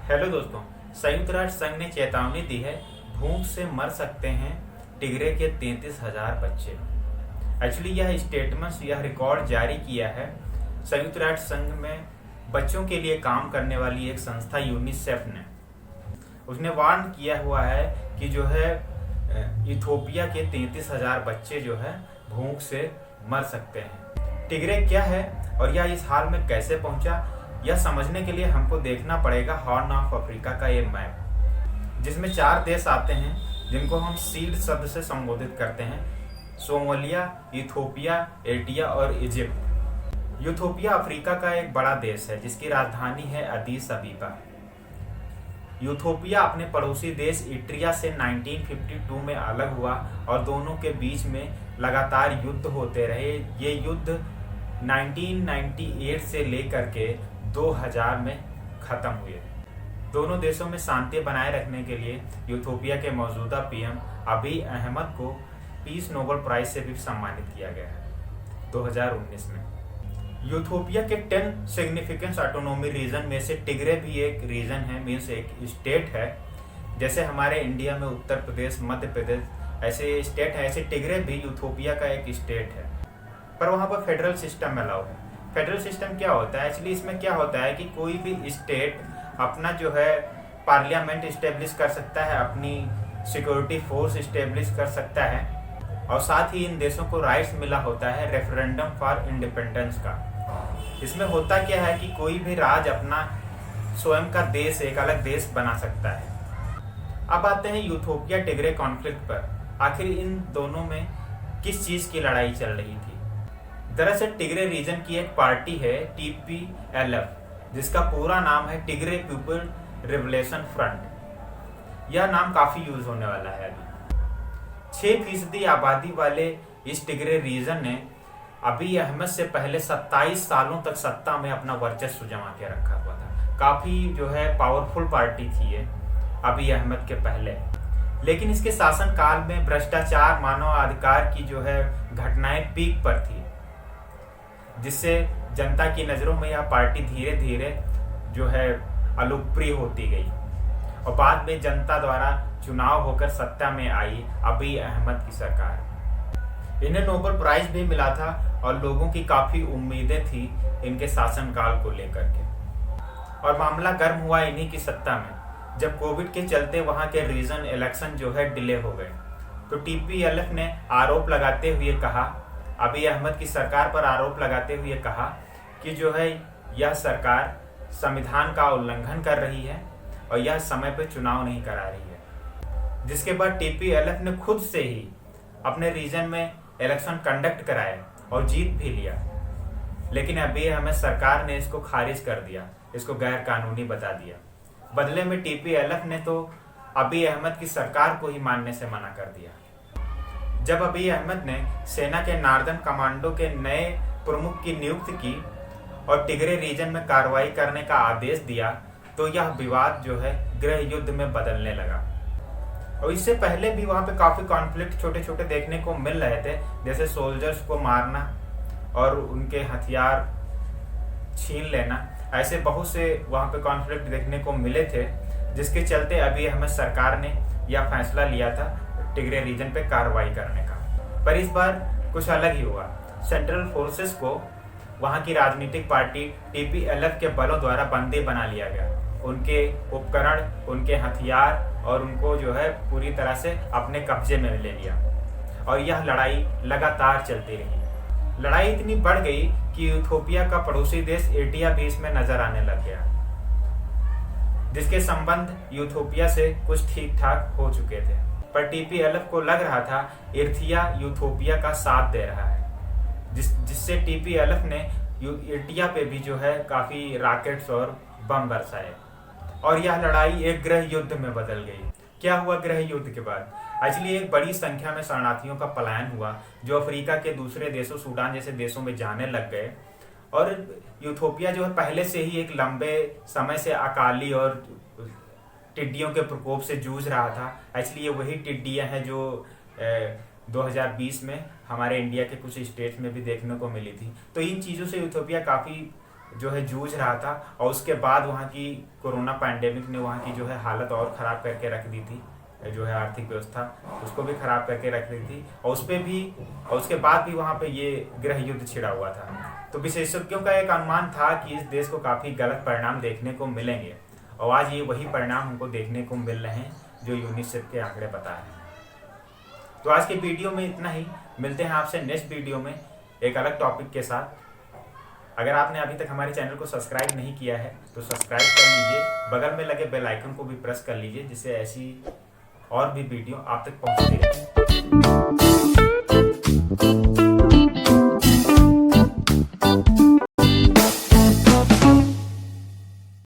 Hello दोस्तों। संयुक्त राष्ट्र संघ ने चेतावनी दी है, भूख से मर सकते हैं टिग्रे के 33,000 बच्चे। एक्चुअली यह स्टेटमेंट, यह रिकॉर्ड जारी किया है संयुक्त राष्ट्र संघ में बच्चों के लिए काम करने वाली एक संस्था यूनिसेफ ने। उसने वार्न किया हुआ है कि जो है इथोपिया के 33,000 बच्चे जो है भूख से मर सकते हैं। टिग्रे क्या है और यह इस हाल में कैसे पहुंचा, यह समझने के लिए हमको देखना पड़ेगा हॉर्न ऑफ अफ्रीका का ये मैप, जिसमें 4 देश आते हैं जिनको हम सीड शब्द से संबोधित करते हैं: सोमालिया, इथोपिया, एरिट्रिया और इजिप्ट। इथोपिया अफ्रीका का एक बड़ा देश है जिसकी राजधानी है अदीस अबीबा। इथोपिया अपने पड़ोसी देश इरिट्रिया से 1952 में अलग हुआ और दोनों के बीच में लगातार युद्ध होते रहे। ये युद्ध 1998 से लेकर के 2000 में खत्म हुए। दोनों देशों में शांति बनाए रखने के लिए इथोपिया के मौजूदा पीएम अबी अहमद को पीस नोबेल प्राइज से भी सम्मानित किया गया है 2019 में। इथोपिया के 10 सिग्निफिकेंस ऑटोनॉमी रीजन में से टिग्रे भी एक रीजन है, मीन्स एक स्टेट है। जैसे हमारे इंडिया में उत्तर प्रदेश, मध्य प्रदेश ऐसे स्टेट है, ऐसे टिग्रे भी इथोपिया का एक स्टेट है, पर वहाँ पर फेडरल सिस्टम अलाउ है। फेडरल सिस्टम क्या होता है? एक्चुअली इसमें क्या होता है कि कोई भी स्टेट अपना जो है पार्लियामेंट इस्टेब्लिश कर सकता है, अपनी सिक्योरिटी फोर्स इस्टेब्लिश कर सकता है, और साथ ही इन देशों को राइट्स मिला होता है रेफरेंडम फॉर इंडिपेंडेंस का। इसमें होता क्या है कि कोई भी राज्य अपना स्वयं का देश, एक अलग देश बना सकता है। अब आते हैं इथोपिया टिग्रे कॉन्फ्लिक्ट पर। आखिर इन दोनों में किस चीज की लड़ाई चल रही थी? दरअसल टिग्रे रीजन की एक पार्टी है TPLF, जिसका पूरा नाम है टिग्रे पीपल लिबरेशन फ्रंट। यह नाम काफी यूज होने वाला है अभी। 6% आबादी वाले इस टिग्रे रीजन ने अबी अहमद से पहले 27 सालों तक सत्ता में अपना वर्चस्व जमा के रखा हुआ था। काफी जो है पावरफुल पार्टी थी ये अबी अहमद के पहले। लेकिन इसके शासन काल में भ्रष्टाचार, मानवाधिकार की जो है घटनाएं पीक पर थी, जिससे जनता की नजरों में यह पार्टी धीरे धीरे जो है अलोकप्रिय होती गई और बाद में जनता द्वारा चुनाव होकर सत्ता में आई अबी अहमद की सरकार। इन्हें नोबेल प्राइज भी मिला था और लोगों की काफी उम्मीदें थी इनके शासनकाल को लेकर के। और मामला गर्म हुआ इन्हीं की सत्ता में, जब कोविड के चलते वहां के रीजन इलेक्शन जो है डिले हो गए। तो TPLF ने आरोप लगाते हुए कहा, अबी अहमद की सरकार पर आरोप लगाते हुए कहा कि जो है यह सरकार संविधान का उल्लंघन कर रही है और यह समय पर चुनाव नहीं करा रही है। जिसके बाद TPLF ने खुद से ही अपने रीजन में इलेक्शन कंडक्ट कराए और जीत भी लिया। लेकिन अबी अहमद सरकार ने इसको खारिज कर दिया, इसको गैर कानूनी बता दिया। बदले में TPLF ने तो अबी अहमद की सरकार को ही मानने से मना कर दिया। जब अबी अहमद ने सेना के नॉर्दर्न कमांडो के नए प्रमुख की नियुक्ति की और टिग्रे रीजन में कार्रवाई करने का आदेश दिया, तो यह विवाद जो है गृह युद्ध में बदलने लगा। और इससे पहले भी वहां पे काफी कॉन्फ्लिक्ट छोटे छोटे देखने को मिल रहे थे, जैसे सोल्जर्स को मारना और उनके हथियार छीन लेना। ऐसे बहुत से वहां पे कॉन्फ्लिक्ट देखने को मिले थे, जिसके चलते अबी अहमद सरकार ने यह फैसला लिया था टिग्रे रीजन पे कार्रवाई करने का। पर इस बार कुछ अलग ही हुआ। सेंट्रल फोर्सेस को वहां की राजनीतिक पार्टी TPLF के बलों द्वारा बंदी बना लिया गया। उनके उपकरण, उनके हथियार और उनको जो है पूरी तरह से अपने कब्जे में ले लिया और यह लड़ाई लगातार चलती रही। लड़ाई इतनी बढ़ गई कि इथोपिया का पड़ोसी देश एरिट्रिया भी इसमें नजर आने लग गया, जिसके संबंध इथोपिया से कुछ ठीक ठाक हो चुके थे। पर TPLF को लग रहा था इरिट्रिया इथोपिया का साथ दे रहा है, जिससे TPLF ने इरिट्रिया पे भी जो है काफी रॉकेट्स और बम बरसाए और यह लड़ाई एक गृह युद्ध में बदल गई। क्या हुआ गृह युद्ध के बाद? एक्चुअली एक बड़ी संख्या में शरणार्थियों का पलायन हुआ, जो अफ्रीका के दूसरे देशों, सूडान जैसे देशों में जाने लग गए। और इथोपिया जो है पहले से ही एक लंबे समय से अकाली और टिड्डियों के प्रकोप से जूझ रहा था। एक्चुअली ये वही टिड्डियां हैं जो 2020 में हमारे इंडिया के कुछ स्टेट्स में भी देखने को मिली थी। तो इन चीज़ों से इथोपिया काफ़ी जो है जूझ रहा था, और उसके बाद वहाँ की कोरोना पैंडेमिक ने वहाँ की जो है हालत और ख़राब करके रख दी थी, जो है आर्थिक व्यवस्था उसको भी ख़राब करके रख दी थी, और उस पर भी, और उसके बाद भी वहाँ पे ये गृह युद्ध छिड़ा हुआ था। तो विशेषज्ञों का एक अनुमान था कि इस देश को काफ़ी गलत परिणाम देखने को मिलेंगे, और आज ये वही परिणाम हमको देखने को मिल रहे हैं जो यूनिसेफ के आंकड़े बता रहे हैं। तो आज के वीडियो में इतना ही, मिलते हैं आपसे नेक्स्ट वीडियो में एक अलग टॉपिक के साथ। अगर आपने अभी तक हमारे चैनल को सब्सक्राइब नहीं किया है तो सब्सक्राइब कर लीजिए, बगल में लगे बेल आइकन को भी प्रेस कर लीजिए, जिससे ऐसी और भी वीडियो आप तक पहुंचती रहे।